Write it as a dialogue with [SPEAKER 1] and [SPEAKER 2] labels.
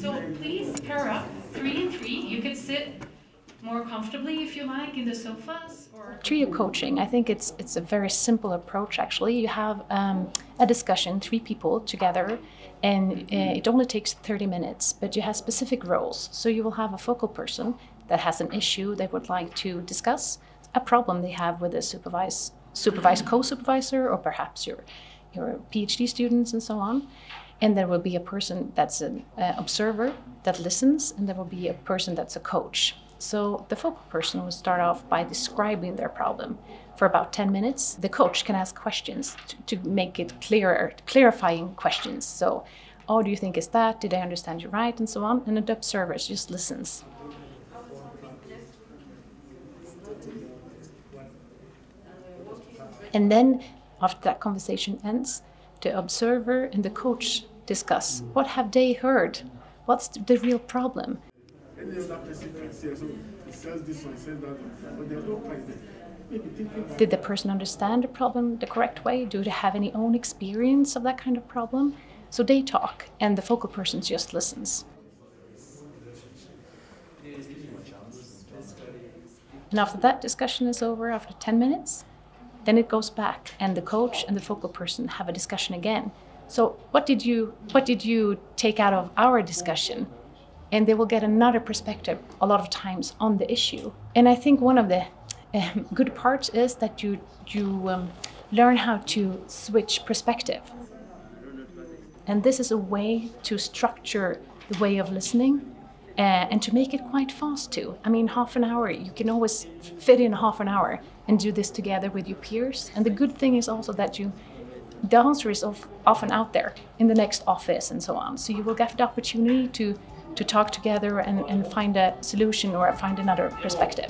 [SPEAKER 1] So please pair up, 3 and 3. You can sit more comfortably if you like in the sofas. Or
[SPEAKER 2] Trio coaching, I think it's a very simple approach actually. You have a discussion, 3 people together, and it only takes 30 minutes, but you have specific roles. So you will have a focal person that has an issue they would like to discuss, a problem they have with a supervised co-supervisor, or perhaps your PhD students and so on. And there will be a person that's an observer that listens, and there will be a person that's a coach. So the focal person will start off by describing their problem for about 10 minutes. The coach can ask questions to make it clearer, clarifying questions. So, oh, do you think it's that? Did I understand you right? And so on. And the observer just listens. And then after that conversation ends, the observer and the coach discuss what have they heard? What's the real problem?
[SPEAKER 3] Any other person can say, so he says this one, he says that one, but there's no point there.
[SPEAKER 2] Did the person understand the problem the correct way? Do they have any own experience of that kind of problem? So they talk, and the focal person just listens. And after that discussion is over, after 10 minutes, then it goes back, and the coach and the focal person have a discussion again. So what did you take out of our discussion? And they will get another perspective a lot of times on the issue. And I think one of the good parts is that you learn how to switch perspective. And this is a way to structure the way of listening and to make it quite fast too. I mean, half an hour, you can always fit in half an hour and do this together with your peers. And the good thing is also that the answer is often out there in the next office and so on. So you will get the opportunity to talk together and find a solution or find another perspective.